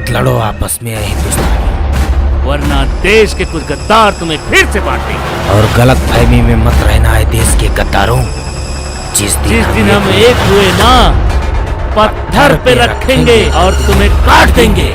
मत लड़ो आपस में हिंदुस्तानी, वरना देश के कुछ गद्दार तुम्हें फिर से बांट देंगे। और गलत फहमी में मत रहना है देश के गद्दारों। जिस दिन हम एक हुए ना, पत्थर पे रखेंगे और तुम्हें काट देंगे।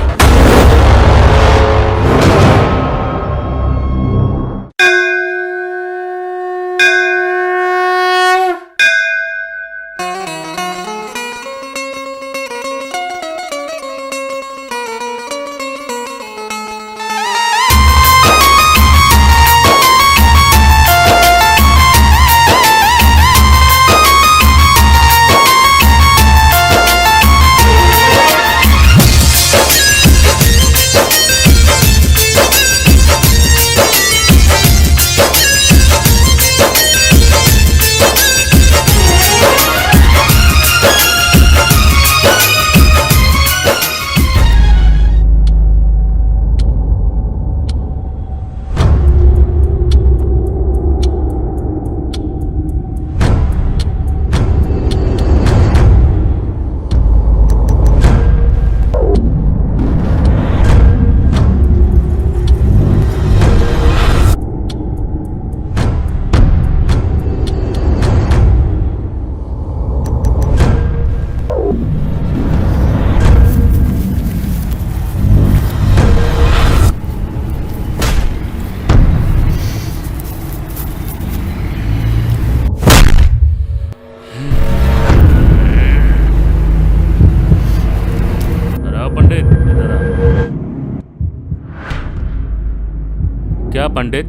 क्या पंडित,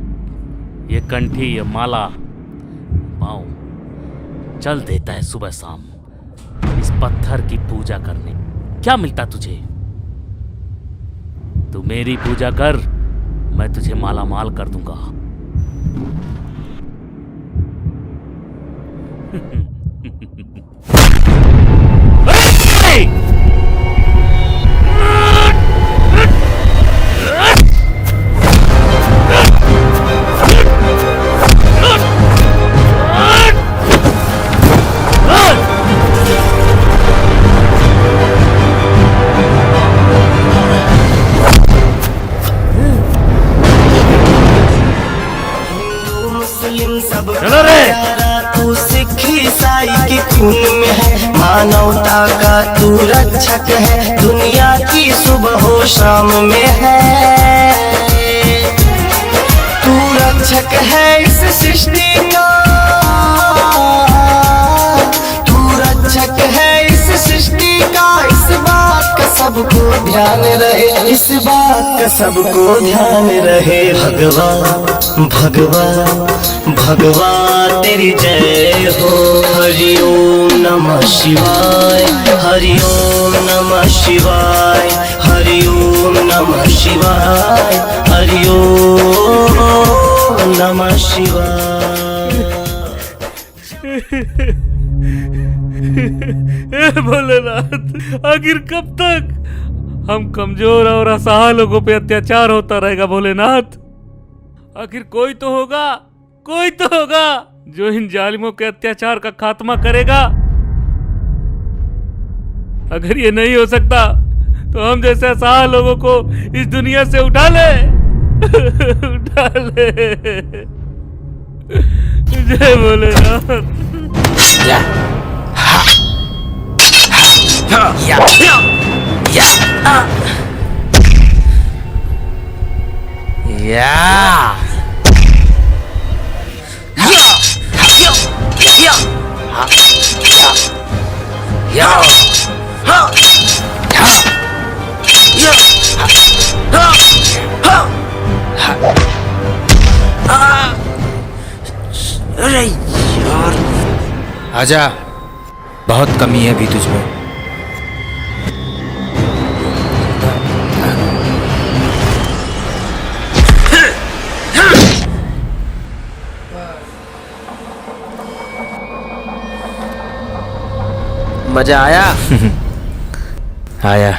ये कंठी, ये माला पाँव चल देता है सुबह शाम इस पत्थर की पूजा करने। क्या मिलता तुझे? तू मेरी पूजा कर, मैं तुझे माला माल कर दूंगा। चलो रे, तू सिख ईसाई की खून में है, मानवता का तू रक्षक है, दुनिया की सुबह हो शाम में है। तू रक्षक है इस सृष्टि का, तू रक्षक है इस सृष्टि का। इस बात का सबको ध्यान रहे, इस बात का सबको ध्यान रहे। भगवान भगवान भगवान तेरी जय हो। हरि ओम नमः शिवाय, हरि ओम नमः शिवाय, हरि ओम नमः शिवाय, हरि ओम नमः शिवाय। भोलेनाथ, आखिर कब तक हम कमजोर और असहाय लोगों पे अत्याचार होता रहेगा? भोलेनाथ, आखिर कोई तो होगा, कोई तो होगा जो इन जालिमों के अत्याचार का खात्मा करेगा। अगर ये नहीं हो सकता तो हम जैसे असहाय लोगों को इस दुनिया से उठा ले। उठा ले। जय भोलेनाथ। या या या अरे यार, आजा, बहुत कमी है अभी तुझमें। मजा आया? आया।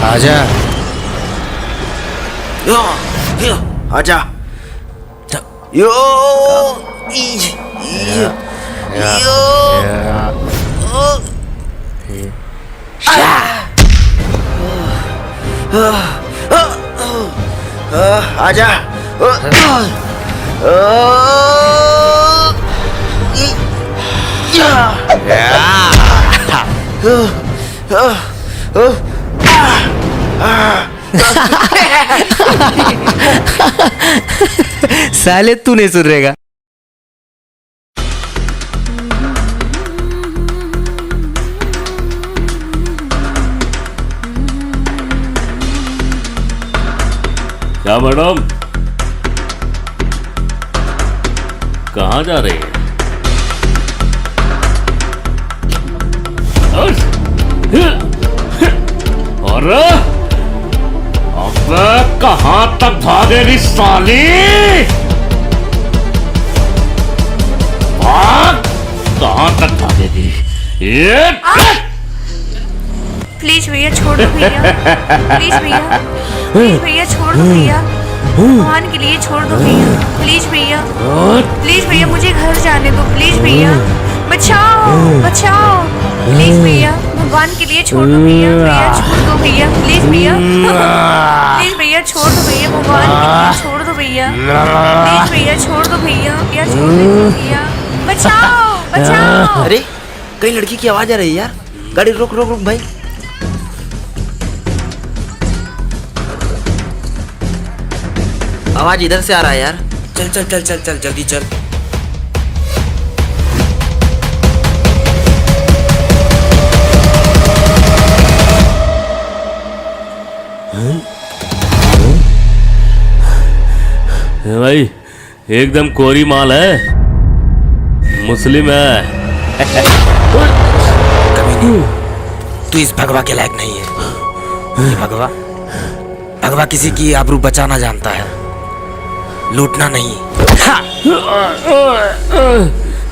आजा। आजा। यो आजा। साले तू नहीं सुन रहेगा। क्या मैडम, कहाँ जा रहे हैं? और अब कहाँ तक भागेगी साली? भाग, कहाँ तक भागेगी? प्लीज भैया छोड़ दो भैया, प्लीज भैया, प्लीज भैया छोड़ दो भैया, भगवान के लिए छोड़ दो भैया, प्लीज भैया, प्लीज भैया मुझे घर जाने दो, प्लीज भैया, बचाओ बचाओ, प्लीज भैया भगवान के लिए छोड़ दो भैया, भैया छोड़ दो भैया, प्लीज भैया, प्लीज भैया छोड़ दो भैया, भगवान के लिए छोड़ दो भैया, प्लीज भैया छोड़ दो भैया, भैया छोड़ दो भैया, बचाओ बचाओ। अरे कहीं लड़की की आवाज आ रही है यार, गाड़ी रोक रोक रोक भाई। आवाज इधर से आ रहा है यार। चल चल चल चल चल जल्दी चल। भाई एकदम कोरी माल है, मुस्लिम है। तू इस भगवा के लायक नहीं है। ये भगवा किसी की आबरू बचाना जानता है, लूटना नहीं।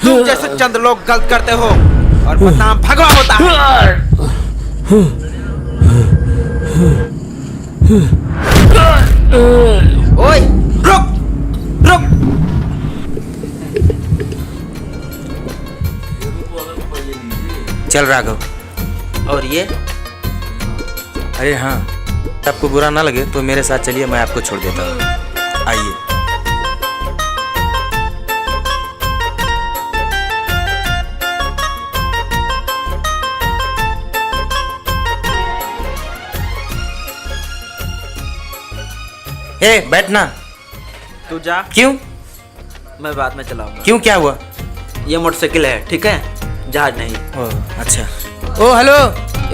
तुम जैसे चंद लोग गलत करते हो और बदनाम भगवा होता है। ओए रुक रुक। चल राघव। और ये अरे हाँ, आपको बुरा ना लगे तो मेरे साथ चलिए, मैं आपको छोड़ देता हूँ। आइए। ए बैठना। तू जा। क्यों? मैं बाद में चलाऊंगा। क्यों, क्या हुआ? ये मोटरसाइकिल है, ठीक है, जहाज नहीं। ओह अच्छा। ओ हेलो,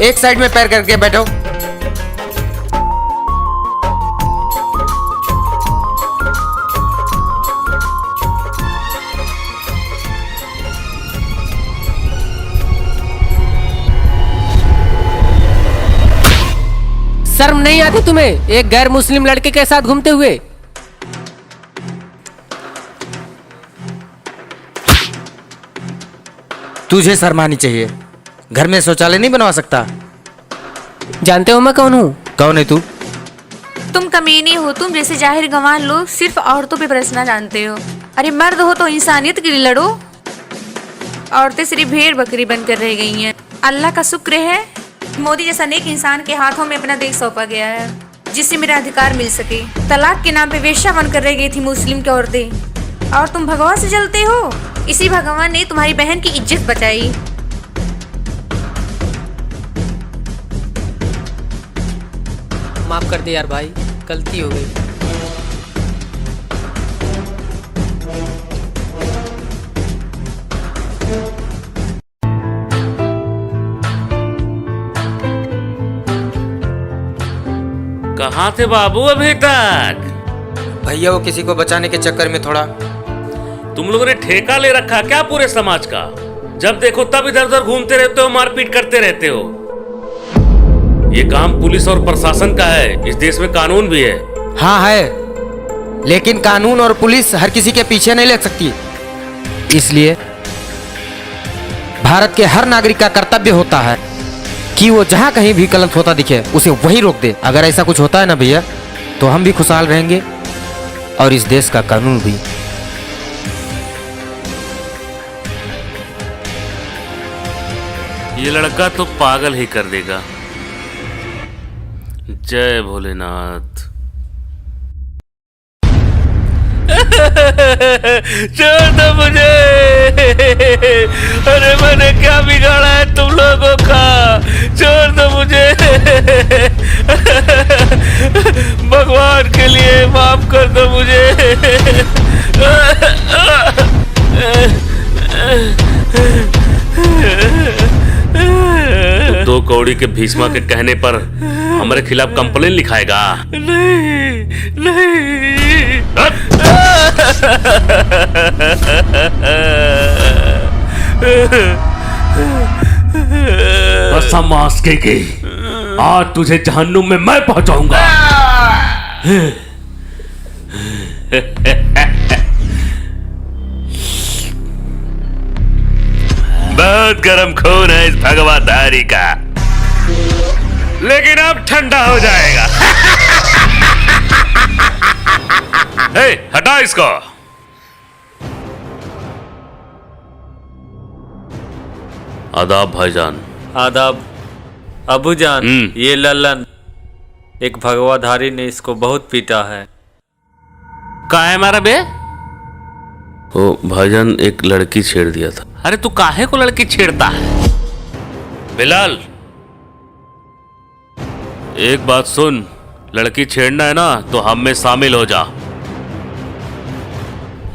एक साइड में पैर करके बैठो। शर्म नहीं आती तुम्हें एक गैर मुस्लिम लड़के के साथ घूमते हुए? तुझे शर्म आनी चाहिए। घर में शौचालय नहीं बनवा सकता? जानते हो मैं कौन हूँ? कौन है तू? तुम कमीनी हो, तुम जैसे जाहिर गंवार लोग सिर्फ औरतों पे बरसना जानते हो। अरे मर्द हो तो इंसानियत के लिए लड़ो। औरतें सिर्फ भेड़ बकरी बनकर रह गई हैं। अल्लाह का शुक्र है मोदी जैसा नेक इंसान के हाथों में अपना देश सौंपा गया है, जिससे मेरा अधिकार मिल सके। तलाक के नाम पे वेश्या बनकर रह गई थी मुस्लिम की औरतें, और तुम भगवान से जलते हो। इसी भगवान ने तुम्हारी बहन की इज्जत बचाई। माफ कर दे यार भाई, गलती हो गई। कहाँ थे बाबू अभी तक? भैया वो किसी को बचाने के चक्कर में थोड़ा। तुम लोगों ने ठेका ले रखा क्या पूरे समाज का? जब देखो तब इधर उधर घूमते रहते हो, मारपीट करते रहते हो। ये काम पुलिस और प्रशासन का है, इस देश में कानून भी है। हाँ है, लेकिन कानून और पुलिस हर किसी के पीछे नहीं लग सकती। इसलिए भारत के हर नागरिक का कर्तव्य होता है कि वो जहां कहीं भी गलत होता दिखे उसे वहीं रोक दे। अगर ऐसा कुछ होता है ना भैया, तो हम भी खुशहाल रहेंगे और इस देश का कानून भी। ये लड़का तो पागल ही कर देगा। जय भोलेनाथ। छोड़ दो मुझे। अरे मैंने क्या बिगाड़ा है तुम लोगों का? छोड़ दो मुझे। भगवान के लिए माफ कर दो मुझे। 2 कौड़ी के भीष्मा के कहने पर हमारे खिलाफ कंप्लेन लिखाएगा? नहीं नहीं। कसम आस्के की, आज तुझे जहन्नुम में मैं पहुंचाऊंगा। बहुत गर्म खून है इस भगवाधारी का, लेकिन अब ठंडा हो जाएगा। हे, हटा इसको। आदाब भाईजान। आदाब अबूजान। ये लल्लन, एक भगवाधारी ने इसको बहुत पीटा है। का है मारा बे? ओ भाईजान, एक लड़की छेड़ दिया था। अरे तू काहे को लड़की छेड़ता है? बिलाल, एक बात सुन, लड़की छेड़ना है ना तो हम में शामिल हो जा।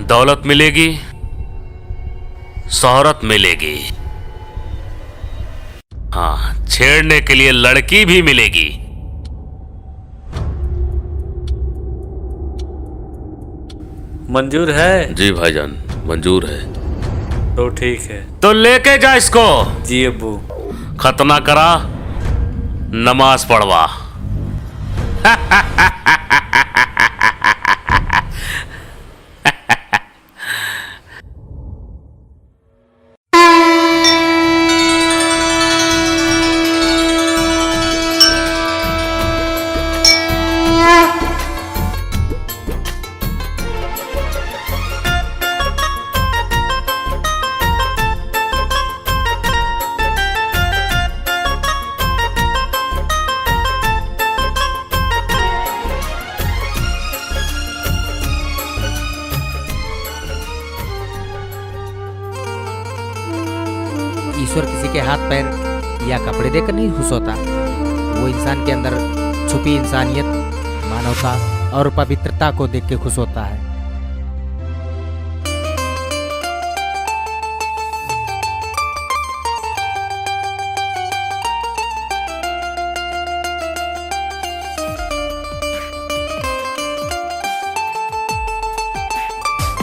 दौलत मिलेगी, शोहरत मिलेगी, हाँ, छेड़ने के लिए लड़की भी मिलेगी। मंजूर है? जी भाईजान, मंजूर है। तो ठीक है, तो लेके जा इसको। जी अब्बू। खतना करा, नमाज पढ़वा। ईश्वर किसी के हाथ पैर या कपड़े देकर नहीं खुश होता। वो इंसान के अंदर छुपी इंसानियत, मानवता और पवित्रता को देख के खुश होता है।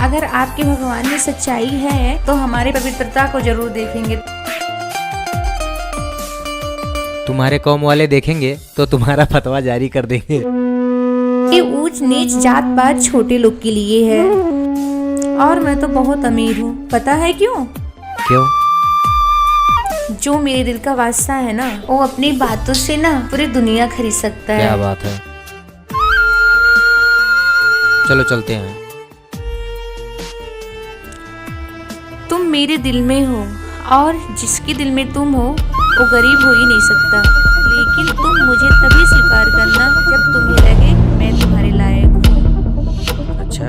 अगर आपके भगवान में सच्चाई है तो हमारे पवित्रता को जरूर देखेंगे। तुम्हारे कौम वाले देखेंगे तो तुम्हारा फतवा जारी कर देंगे। ये ऊंच नीच जात पात छोटे लोग के लिए है, और मैं तो बहुत अमीर हूँ। पता है क्यों? क्यों? जो मेरे दिल का वास्ता है ना, वो अपनी बातों से ना पूरी दुनिया खरीद सकता है। क्या बात है। चलो चलते हैं। तुम मेरे दिल में हो, और जिसके दिल में तुम हो वो गरीब हो ही नहीं सकता। लेकिन तुम मुझे तभी स्वीकार करना जब तुम्हें लगे मैं तुम्हारे लायक हूँ। अच्छा,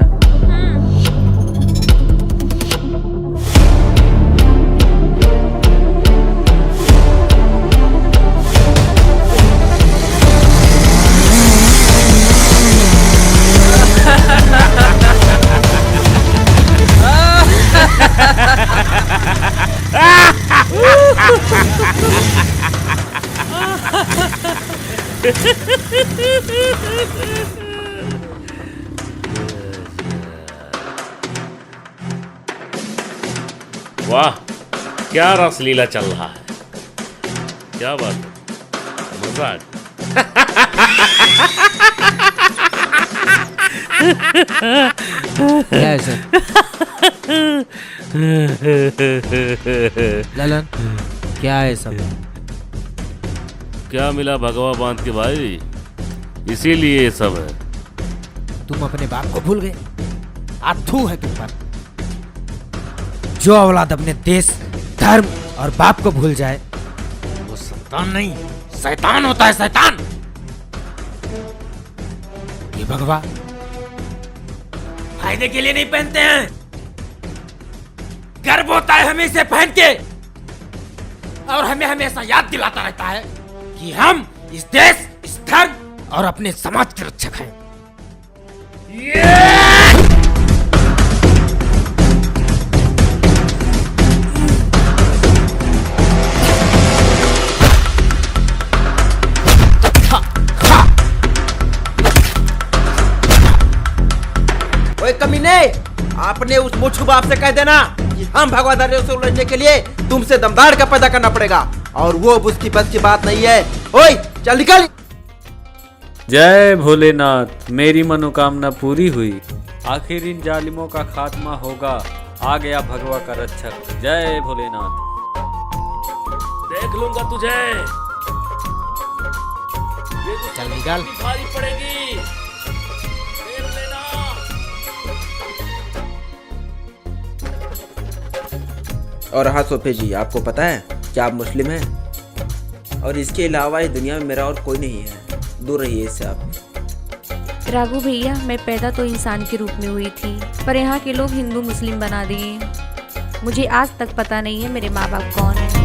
वाह, क्या रसलीला चल रहा है। क्या बात है, मजाक। क्या है सर? ललन, क्या है सब? क्या मिला भगवा बांध के भाई, इसीलिए ये सब है। तुम अपने बाप को भूल गए? आथू है तुम पर। जो औलाद अपने देश, धर्म और बाप को भूल जाए वो संतान नहीं, शैतान होता है, शैतान। ये भगवा फायदे के लिए नहीं पहनते हैं, गर्व होता है हमें इसे पहन के, और हमें हमेशा याद दिलाता रहता है कि हम इस देश, इस धर्म और अपने समाज के रक्षक हैं। ओए कमीने, आपने उस मुच्छू बाप से कह देना कि हम भगवाधारियों से लड़ने के लिए तुमसे दमदार का पैदा करना पड़ेगा, और वो अब उसकी बस की बात नहीं है। ओए चल निकल। जय भोलेनाथ, मेरी मनोकामना पूरी हुई। आखिर इन जालिमों का खात्मा होगा। आ गया भगवा का रक्षक। जय भोलेनाथ। देख लूंगा तुझे, चल निकाल। भारी पड़ेगी, देख लेना। और हाँ सोफे जी, आपको पता है कि आप मुस्लिम हैं, और इसके अलावा इस दुनिया में मेरा और कोई नहीं है। दूर रहिए इससे आप। राघु भैया, मैं पैदा तो इंसान के रूप में हुई थी, पर यहाँ के लोग हिंदू मुस्लिम बना दिए। मुझे आज तक पता नहीं है मेरे माँ बाप कौन है।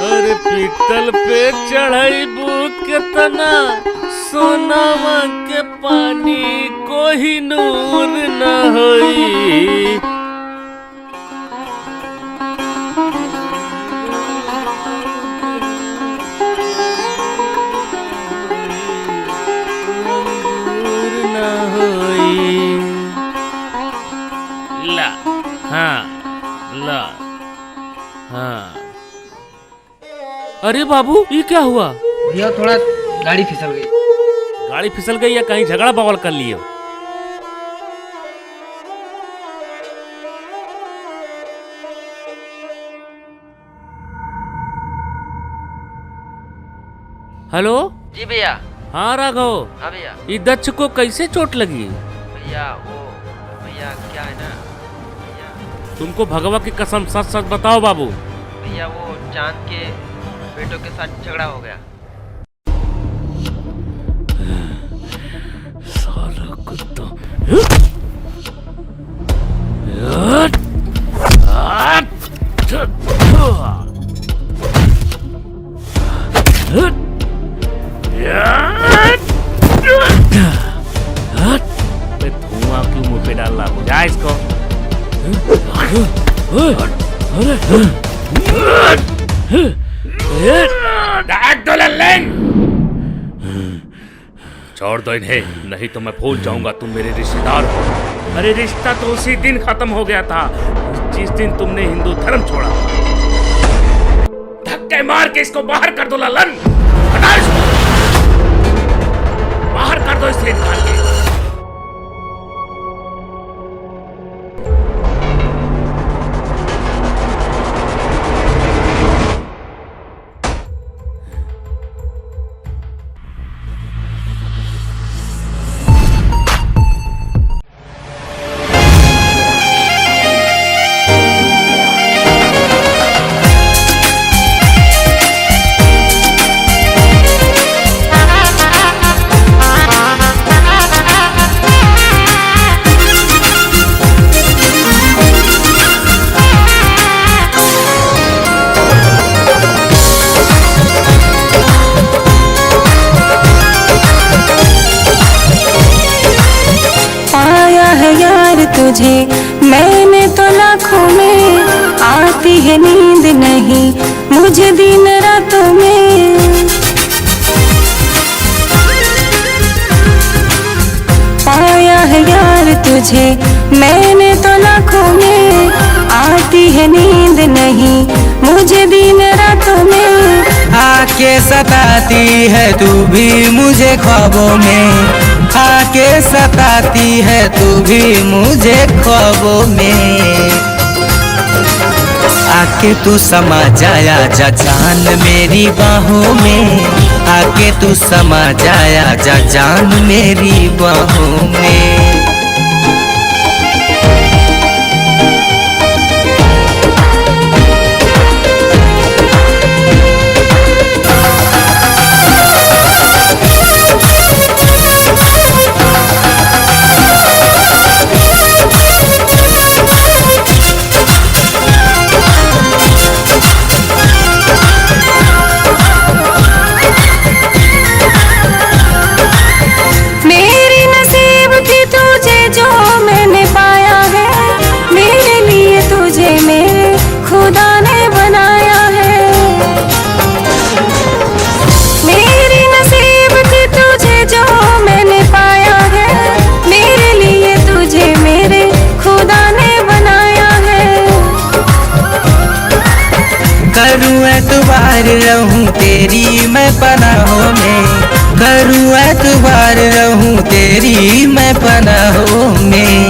अरे पीतल पे चढ़ाई बुक कितना, सोनावा के पानी कोई नूर न होई। नूर न होई। ला, हाँ, ला, हाँ। अरे बाबू, ये क्या हुआ? भैया थोड़ा गाड़ी फिसल गई। गाड़ी फिसल गई या कहीं झगड़ा बवाल कर लिए? हेलो जी भैया। हाँ राघव, हाँ भैया। ये दक्ष को कैसे चोट लगी? भैया क्या है ना भैया, तुमको भगवा की कसम सच सच बताओ बाबू। भैया वो चांद के बेटों के साथ झगड़ा हो गया। साला कुत्ता। धुआं क्यों मुंह पे डाल रहा? जा इसको। छोड़ दो इन्हें, नहीं तो मैं भूल जाऊंगा तुम मेरे रिश्तेदार हो। अरे रिश्ता तो उसी दिन खत्म हो गया था जिस दिन तुमने हिंदू धर्म छोड़ा। धक्के मार के इसको बाहर कर दो ललन, हटाओ इसको, बाहर कर दो इसे निकाल के। तुझे मैंने तो लाखों में, आती है नींद नहीं मुझे दिन रातों में। पाया है मुझे, मैंने तो लाखों में आती है नींद नहीं मुझे दिन रातों में। आके सताती है तू भी मुझे ख्वाबों में, आके सताती है तू भी मुझे ख्वाबों में। आके तू समा जाया जा जान मेरी बाहों में, आके तू समा जाया जा जान मेरी बाहों में। करूँ एतबार रहूं तेरी मैं पनाहों में, करूँ एतबार रहूं तेरी मैं पनाहों में।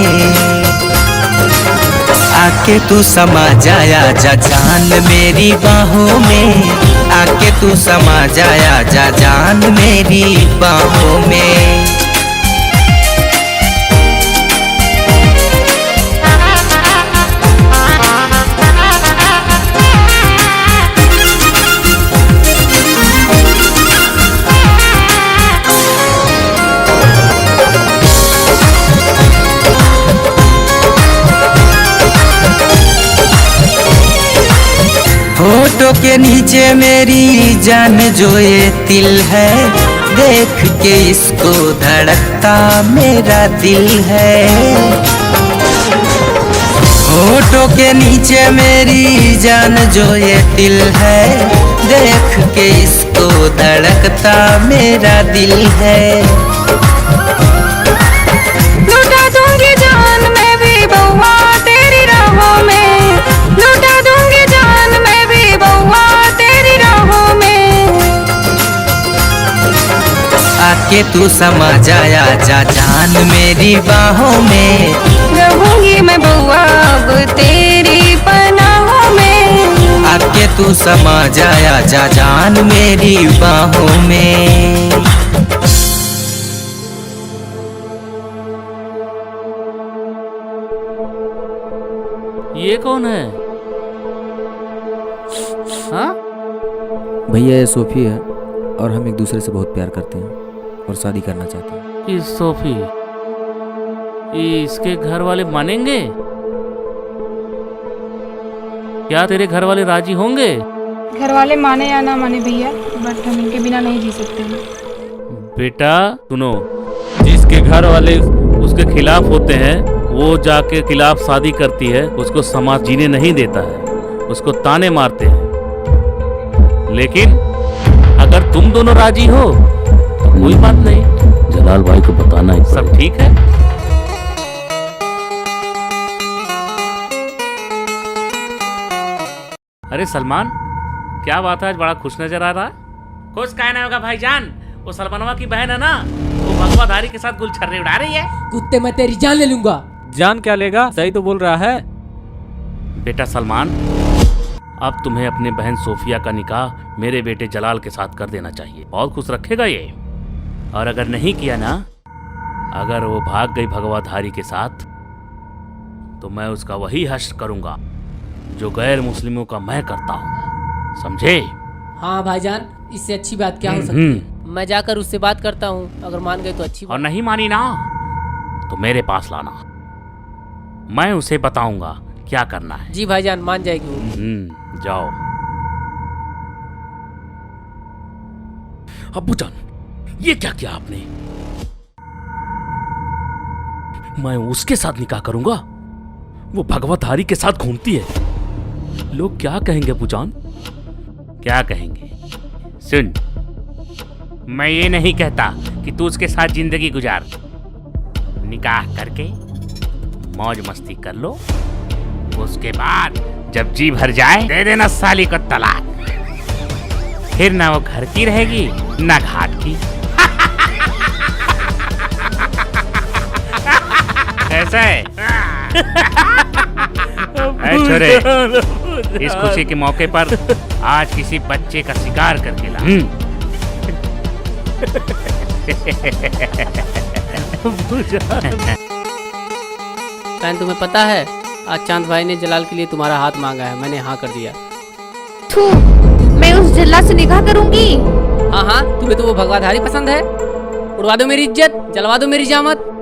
आके तू समा जाया जा जान मेरी बाहों में, आके तू समा जाया जा जान मेरी बाहों में। होठों के नीचे मेरी जान जो ये तिल है, देख के इसको धड़कता मेरा दिल है। होठों के नीचे मेरी जान जो ये दिल है, देख के इसको धड़कता मेरा दिल है। लुटा दूंगी जान मैं भी बउआ तेरी राहों में, लुटा दूंगी जान मैं भी बउआ तेरी राहों में। आके तू समा जाया जा जान मेरी बाहों में, रहूंगी मैं बउआ अब तेरी पनाहों में। आके तू समा जाया जा जान मेरी बाहों में। ये कौन है? हाँ? भैया ये सोफी है और हम एक दूसरे से बहुत प्यार करते हैं और शादी करना चाहते हैं। ये सोफी, इसके घर वाले मानेंगे क्या? तेरे घर वाले राजी होंगे? घर वाले माने या ना माने भैया, बट हम इनके बिना नहीं जी सकते हैं। बेटा सुनो, जिसके घर वाले उसके खिलाफ होते हैं वो जाके खिलाफ शादी करती है, उसको समाज जीने नहीं देता है, उसको ताने मारते हैं। लेकिन अगर तुम दोनों राजी हो तो कोई बात नहीं, जलाल भाई को बताना ही सब ठीक है। अरे सलमान, क्या बात है, आज बड़ा खुश नजर आ रहा है। खुश कहना होगा भाईजान, वो सलमानवा की बहन है ना, वो भगवाधारी के साथ गुलछर्रे उड़ा रही है। कुत्ते मैं तेरी जान ले लूंगा। जान क्या लेगा, सही तो बोल रहा है। बेटा सलमान, अब तुम्हें अपने बहन सोफिया का निकाह मेरे बेटे जलाल के साथ कर देना चाहिए। बहुत खुश रखेगा ये। और अगर नहीं किया ना, अगर वो भाग गई भगवाधारी के साथ, तो मैं उसका वही हश्र करूंगा जो गैर मुस्लिमों का मैं करता हूँ, समझे? हाँ भाईजान, इससे अच्छी बात क्या हो सकती है। मैं जाकर उससे बात करता हूँ, अगर मान गए तो अच्छी बात। और नहीं मानी ना तो मेरे पास लाना, मैं उसे बताऊंगा क्या करना है। जी भाईजान, मान जाएगी वो। जाओ। अब्बूजान, ये क्या किया आपने? मैं उसके साथ निकाह करूंगा, वो भगवतधारी के साथ घूमती है। लोग क्या कहेंगे अब्बूजान? क्या कहेंगे? सुन, मैं ये नहीं कहता कि तू उसके साथ जिंदगी गुजार, निकाह करके मौज मस्ती कर लो, उसके बाद जब जी भर जाए दे देना साली को तलाक। फिर ना वो घर की रहेगी ना घाट की। कैसा है? ऐ छोरे, इस खुशी के मौके पर आज किसी बच्चे का शिकार करके ला। बहन तुम्हें पता है आज चांद भाई ने जलाल के लिए तुम्हारा हाथ मांगा है, मैंने हाँ कर दिया। थू, मैं उस जल्ला से निकाह करूंगी। हाँ हाँ, तुम्हें तो वो भगवाधारी पसंद है। उड़वा दो मेरी इज्जत, जलवा दो मेरी जामत।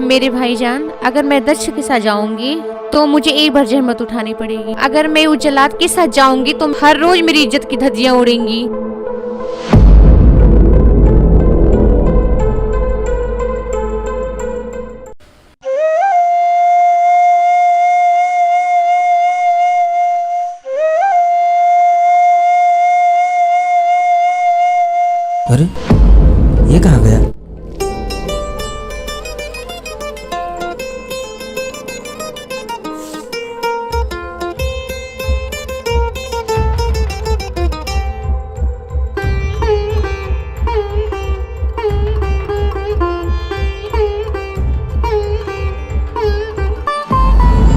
मेरे भाईजान, अगर मैं दक्ष के साथ जाऊंगी तो मुझे एक बार जहमत उठानी पड़ेगी। अगर मैं उजलात के साथ जाऊंगी तो हर रोज मेरी इज्जत की धज्जियां उड़ेंगी। अरे ये कहाँ गया?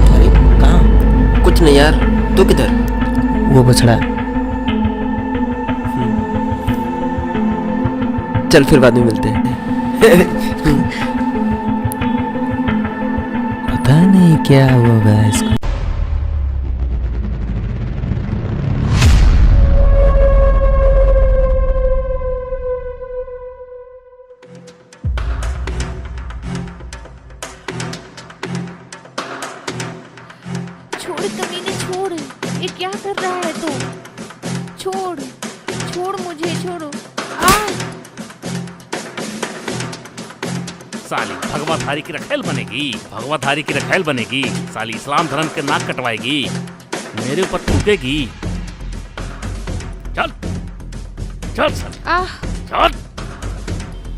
अरे कहाँ? कुछ नहीं यार, तू किधर? वो बछड़ा। चल फिर बाद में मिलते हैं। पता नहीं क्या होगा इसको। छोड़ कमीने, छोड़। ये क्या कर रहा है तू? छोड़, छोड़ मुझे, छोड़ो। साली भगवाधारी की रखेल बनेगी, भगवाधारी की रखेल बनेगी। साली इस्लाम धर्म के नाक कटवाएगी, मेरे ऊपर थूकेगी। चल चल साली, चल।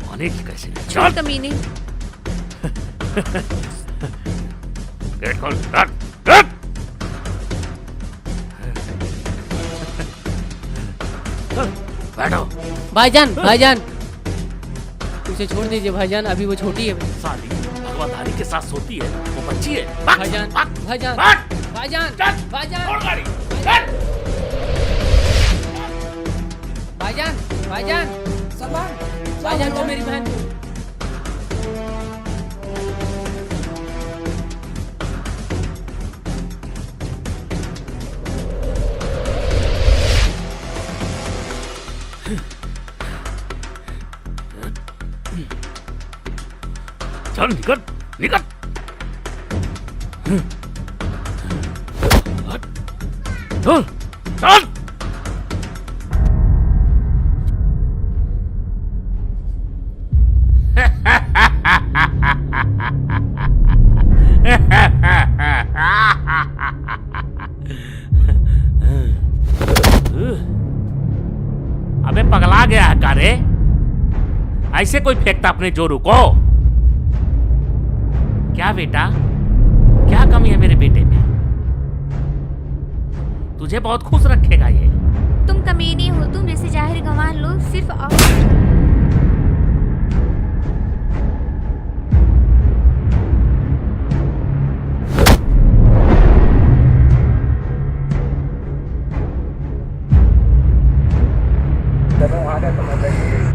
माने की कैसे नहीं? छोड़ चल कमीने। गेट खोल, गेट। बैठो। भाईजान, भाईजान उसे छोड़ दीजिए भाईजान, अभी वो छोटी है। साली भगवाधारी के साथ सोती है, वो बच्ची है। भाईजान, भाईजान, भाईजान, भाईजान, भाईजान, भाईजान, भाईजान वो मेरी बहन। चल निकल, निकल। चल, चल। अबे पगला गया है का रे? ऐसे कोई फेंकता अपने जोरू को? क्या बेटा, क्या कमी है मेरे बेटे में? तुझे बहुत खुश रखेगा ये। तुम कमीनी हो, तुम जैसे जाहिर गंवार लोग सिर्फ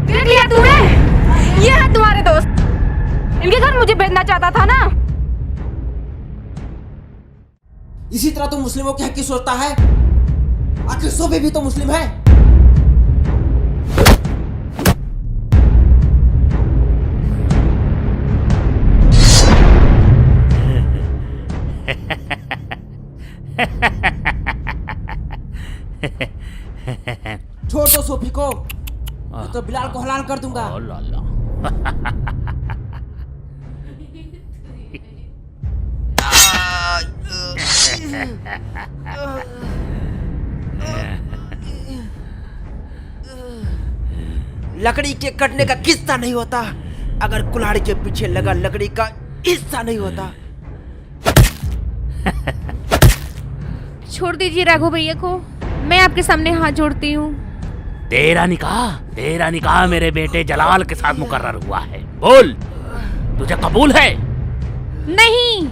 देख लिया तूने? ये है तुम्हारे दोस्त, इनके घर मुझे भेजना चाहता था ना। इसी तरह तो मुस्लिमों के हक की सोचता है। आखिर सोबे भी तो मुस्लिम है। छोड़ दो सोफी को, मैं तो बिलाल को हलाल कर दूंगा। लकड़ी के कटने का किस्सा नहीं होता अगर कुल्हाड़ी के पीछे लगा लकड़ी का हिस्सा नहीं होता। छोड़ दीजिए राघव भैया को, मैं आपके सामने हाथ जोड़ती हूँ। तेरा निकाह मेरे बेटे जलाल के साथ मुकर्रर हुआ है। बोल, तुझे कबूल है? नहीं।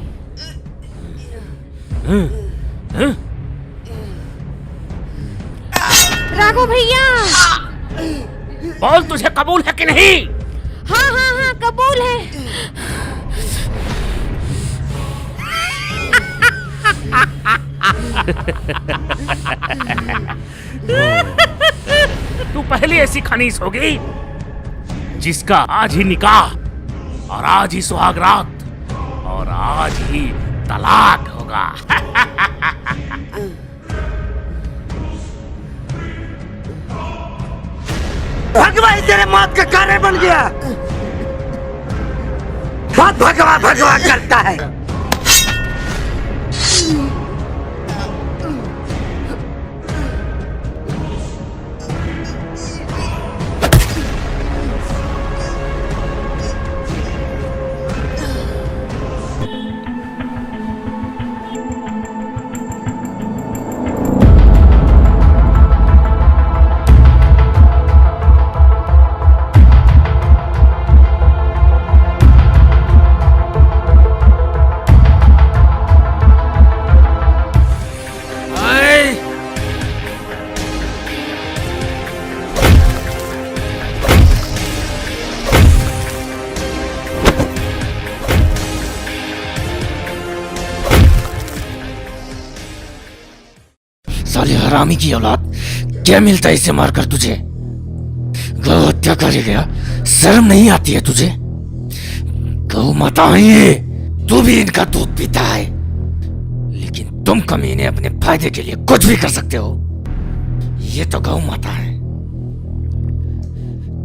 राघव भैया, बोल, तुझे कबूल है कि नहीं? हाँ हाँ हाँ, कबूल है। तू पहली ऐसी खनीस होगी जिसका आज ही निकाह और आज ही सुहागरात और आज ही तलाक होगा। भगवान तेरे मौत का कारण बन गया। बहुत भगवा करता है। साले हरामी की औलाद, क्या मिलता है इसे मारकर तुझे? गौ हत्या करे गया, शर्म नहीं आती है तुझे? गौ माता है ये, तू भी इनका दूध पीता है, लेकिन तुम कमीने अपने फायदे के लिए कुछ भी कर सकते हो। ये तो गौ माता है।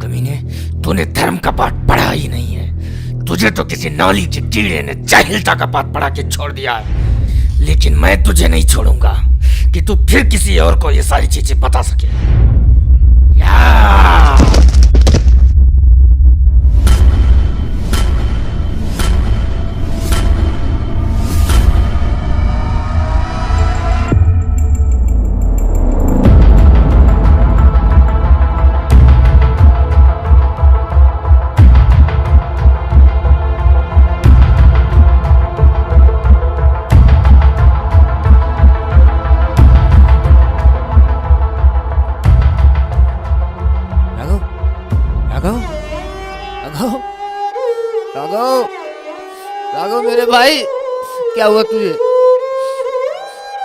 कमीने, तूने धर्म का पाठ पढ़ा ही नहीं है। तुझे तो किसी नौली के कीड़े ने जाहिलता का पाठ पढ़ा के छोड़ दिया है। लेकिन मैं तुझे नहीं छोड़ूंगा कि तू फिर किसी और को ये सारी चीजें बता सके। राघव मेरे भाई, क्या हुआ तुझे?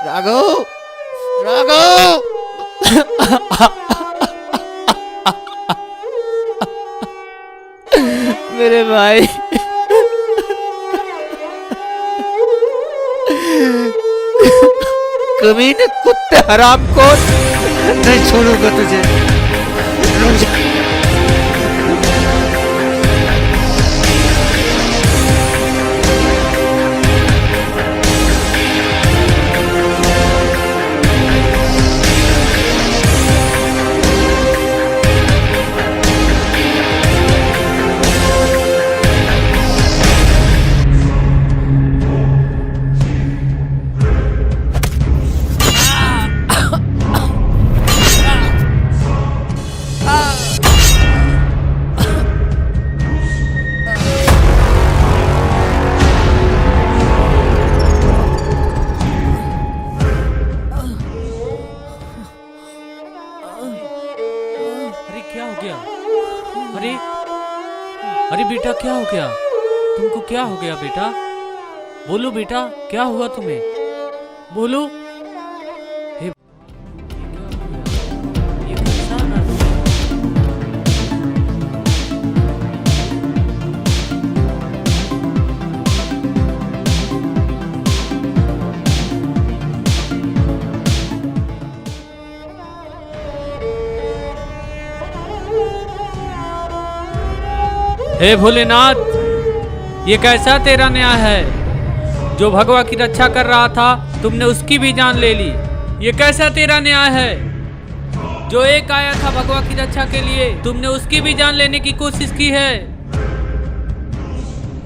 राघव, राघव। मेरे भाई, कमीने कुत्ते हराम को नहीं छोड़ूंगा तुझे। अरे बेटा, क्या हो गया तुमको? क्या हो गया बेटा? बोलो बेटा, क्या हुआ तुम्हें? बोलो। हे, ये कैसा ना? हे भोलेनाथ, ये कैसा तेरा न्याय है? जो भगवा की रक्षा कर रहा था, तुमने उसकी भी जान ले ली। ये कैसा तेरा न्याय है? जो एक आया था भगवा की रक्षा के लिए, तुमने उसकी भी जान लेने की कोशिश की है।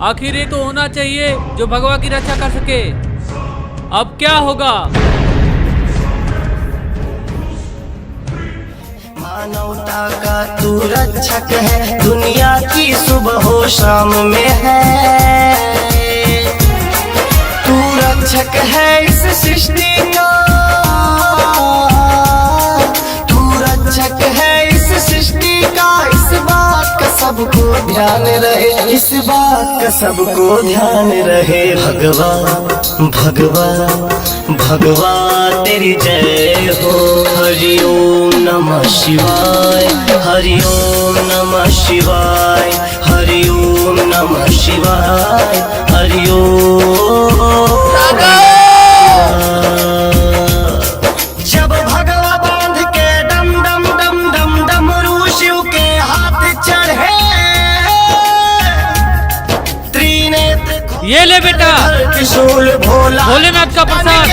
आखिर ये तो होना चाहिए जो भगवा की रक्षा कर सके। अब क्या होगा? मानवता का तू रक्षक है, दुनिया की सुबह हो शाम में है। तू रक्षक है इस सृष्टि का, तू रक्षक है इस सृष्टि का। इस बात का सबको ध्यान रहे, इस बात का सबको ध्यान रहे। भगवान भगवान भगवान तेरी जय हो। हरि ओम नमः शिवाय, हरि ओम नमः शिवाय, हरि ओम नमः शिवाय, हरि ओम। जब भगवा बांध के डम डम डम डम डमरू शिव के हाथ चढ़े, त्रिनेत्र ये ले बेटा, त्रिशूल भोला भोलेनाथ का प्रसाद।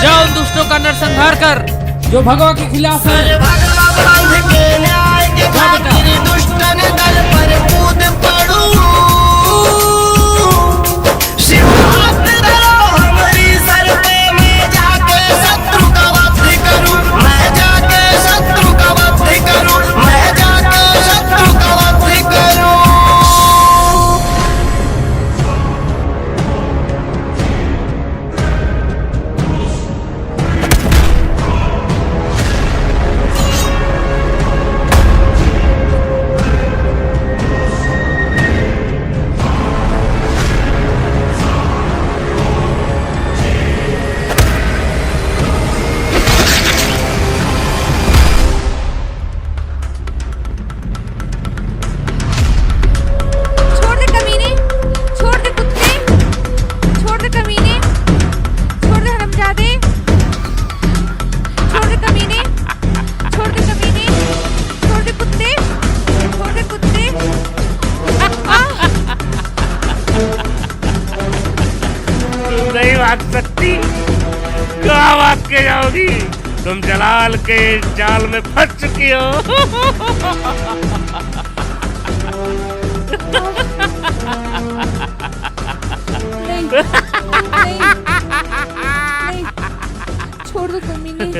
जाओ उन दुष्टों का नरसंहार कर जो भगवा के खिलाफ है। भगवा बांध के न्याय के खातिर दुष्टन दल पर कूद पड़ू। शिव हाथ धरो हमारी सर पे, मैं जाके शत्रु का वध करूं, मैं जाके शत्रु का वध करूं, मैं जाके शत्रु का वध करूं। छोड़ दे कमीने, छोड़ दे कुत्ते, छोड़ दे कमीने, छोड़ दे हरामजादे, छोड़ दे कमीने, छोड़ दे कमीने, छोड़ दे कुत्ते, छोड़ दे कुत्ते। तुम नहीं भाग सकती, कहाँ भाग के जाओगी? तुम जलाल के जाल में फंस चुकी हो। नहीं, नहीं, नहीं, छोड़ दो कमीने, नहीं,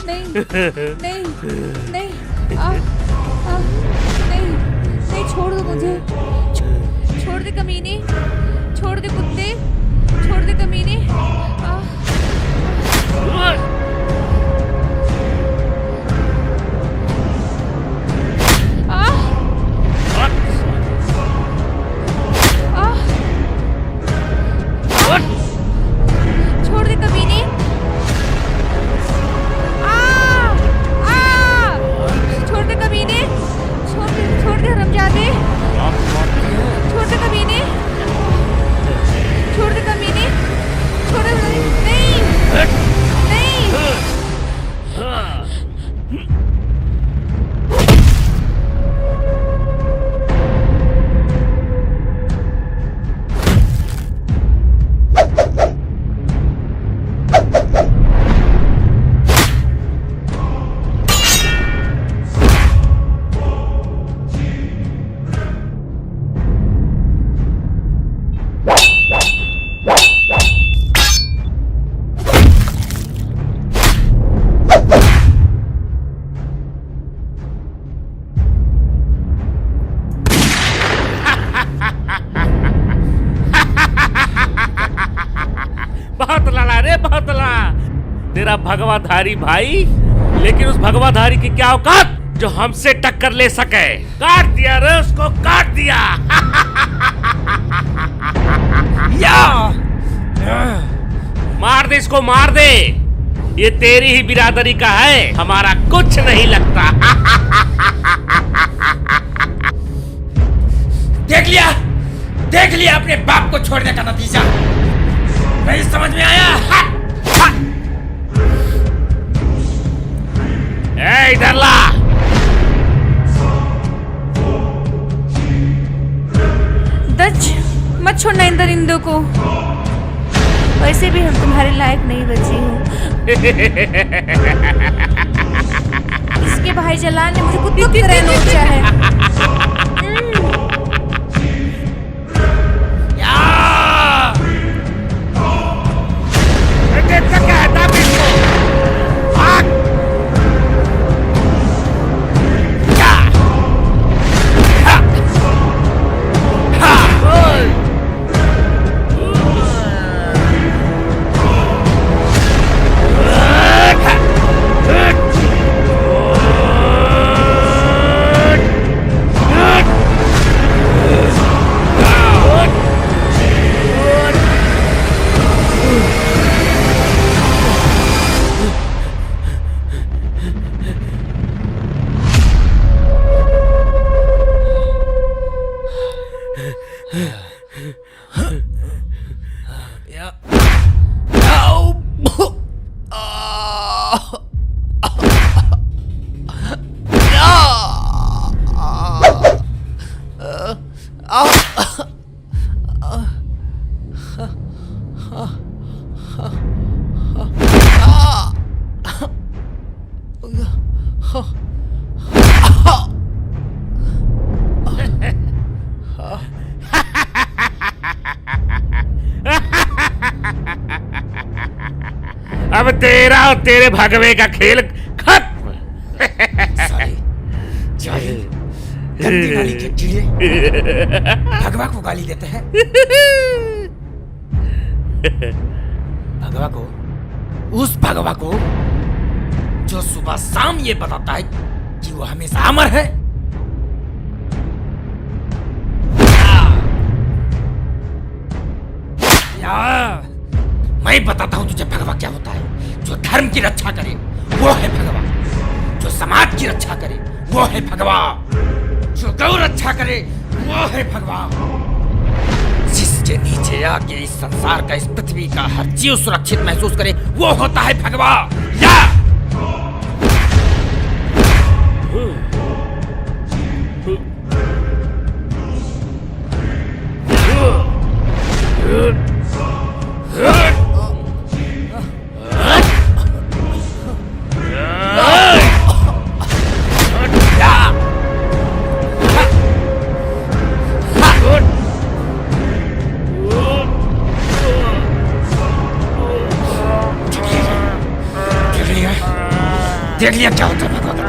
नहीं, नहीं, नहीं, नहीं, छोड़ दो मुझे, छोड़ दे कमीने, छोड़ दे कुत्ते, छोड़ दे कमीने। छोड़ दे कमीने। छोड़ दे कमीने, छोड़ दे हरामजादे, छोड़ दे कमीने, छोड़ दे कमीने, छोड़ दे। नहीं, नहीं। बहुत लड़ा रे, बहुत लड़ा तेरा भगवाधारी भाई, लेकिन उस भगवाधारी की क्या औकात जो हमसे टक्कर ले सके। काट दिया रे उसको, काट दिया। या मार दे इसको, मार दे। ये तेरी ही बिरादरी का है, हमारा कुछ नहीं लगता। देख लिया अपने बाप को छोड़ने का नतीजा। नहीं समझ में आया? ए इधर ला। दच, मत छोड़ना इन दरिंदों को। वैसे भी हम तुम्हारे लायक नहीं बची हूँ। इसके भाई जलाल ने मुझे कुत्तों की तरह नोचा है। के चकाता बिल्कुल भाग या हा हा अब तेरा और तेरे भगवे का खेल खत्म। गंदी नाली के कीड़े भगवा को गाली देते हैं। भगवा को, उस भगवा को जो सुबह शाम ये बताता है कि वो हमेशा अमर है। मैं बताता हूं तुझे भगवा क्या होता है। जो धर्म की रक्षा करे वो है भगवा, जो समाज की रक्षा करे वो है भगवा, जो गौ रक्षा करे वो है भगवा। जिसके नीचे आके इस संसार का, इस पृथ्वी का हर जीव सुरक्षित महसूस करे वो होता है भगवा। या देख लिया क्या होता है भगवा का।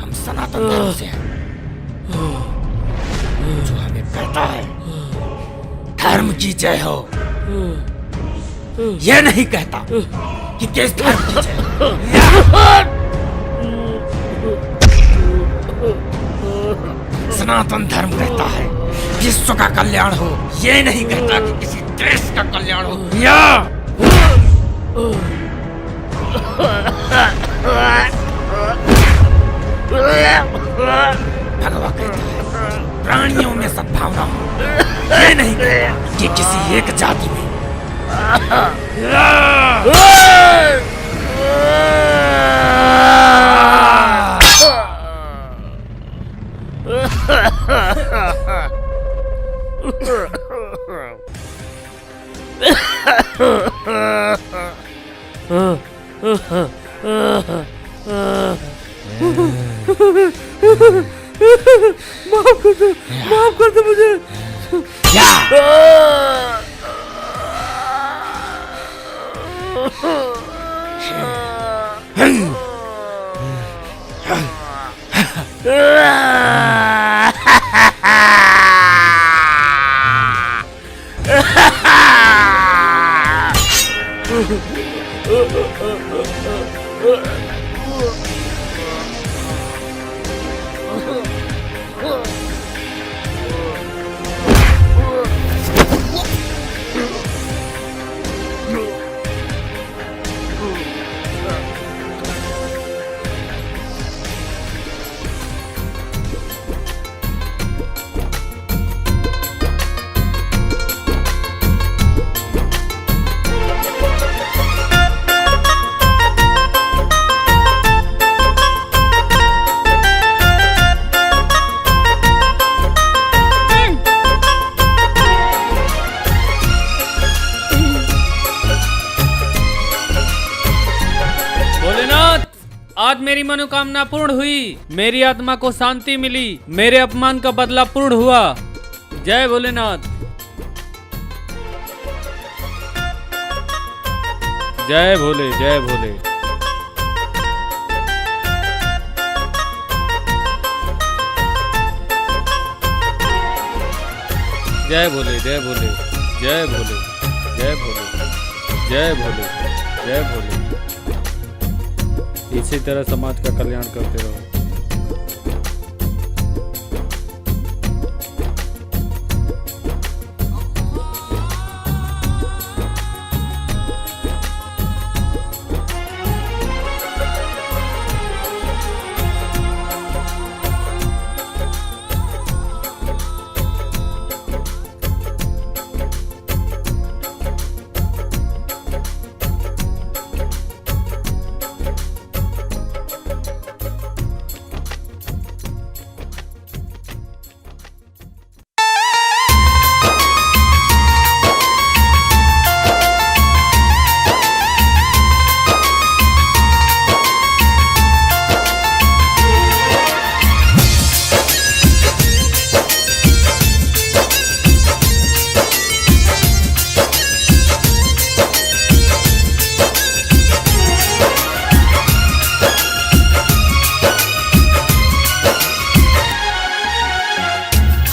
हम सनातन धर्म से हैं, जो हमें कहता है धर्म की जय हो। यह नहीं कहता कि किस धर्म की जय हो। सनातन धर्म कहता है विश्व का कल्याण हो। यह नहीं कहता कि किसी देश का कल्याण हो। या भगवा कहता है प्राणियों में सद्भावना हो। ये नहीं कहता कि किसी एक जाति में। माफ कर दे मुझे। आज मेरी मनोकामना पूर्ण हुई, मेरी आत्मा को शांति मिली, मेरे अपमान का बदला पूर्ण हुआ। जय भोलेनाथ। जय भोले, जय भोले। जय भोले, जय भोले, जय भोले, जय भोले, जय भोले, जय भोले। इसी तरह समाज का कल्याण करते रहो।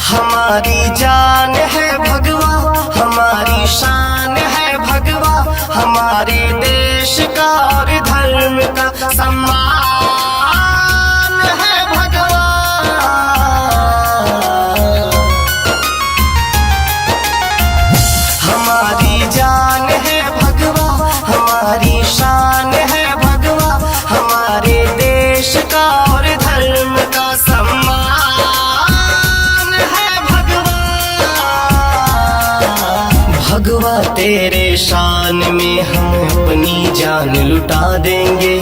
हमारी जान है भगवा, हमारी शान है भगवा, हमारे देश का और धर्म का सम्मान है भगवा। हमारी जान है भगवा, हमारी शान है भगवा, हमारे देश का और धर्म का सम्मान। भगवा तेरे शान में हम अपनी जान लुटा देंगे,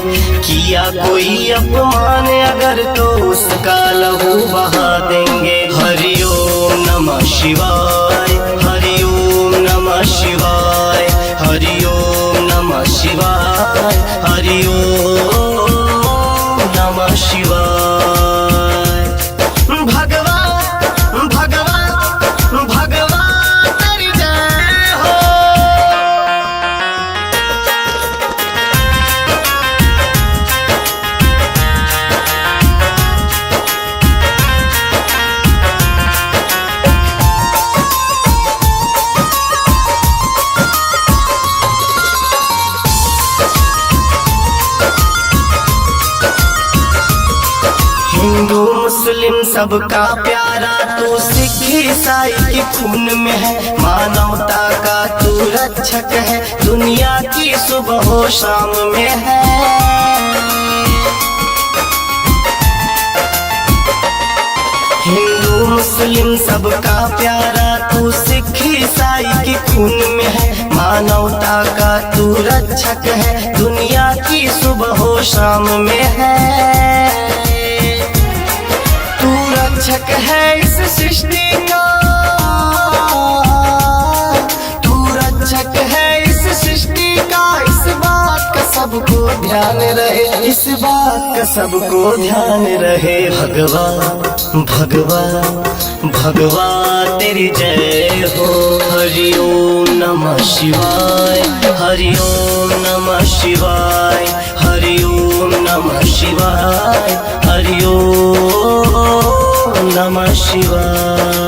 किया कोई अपमान अगर तो उसका लहू बहा देंगे। हरि ओम नमः शिवाय, हरि ओम नमः शिवाय, हरि ओम नमः शिवाय, हरि ओम नमः शिवाय। भगवा भगवा भगवा तेरी जय हो। हिंदू मुस्लिम सबका प्यारा तू, सिख ईसाई के खून में है, मानवता का तू रक्षक है, दुनिया की सुबह हो शाम में है। हिंदू मुस्लिम सबका प्यारा तू, सिख ईसाई के खून में है, मानवता का तू रक्षक है, दुनिया की सुबह हो शाम में है। तू रक्षक है इस सृष्टि का, तू रक्षक है इस सृष्टि का, इस बात का सबको ध्यान रहे, इस बात का सबको ध्यान रहे। भगवा भगवा भगवा तेरी जय हो। हरि ओम नमः शिवाय, हरि ओम नमः शिवाय, हरि ओम नमः शिवाय, हरि ओम नमः शिवाय।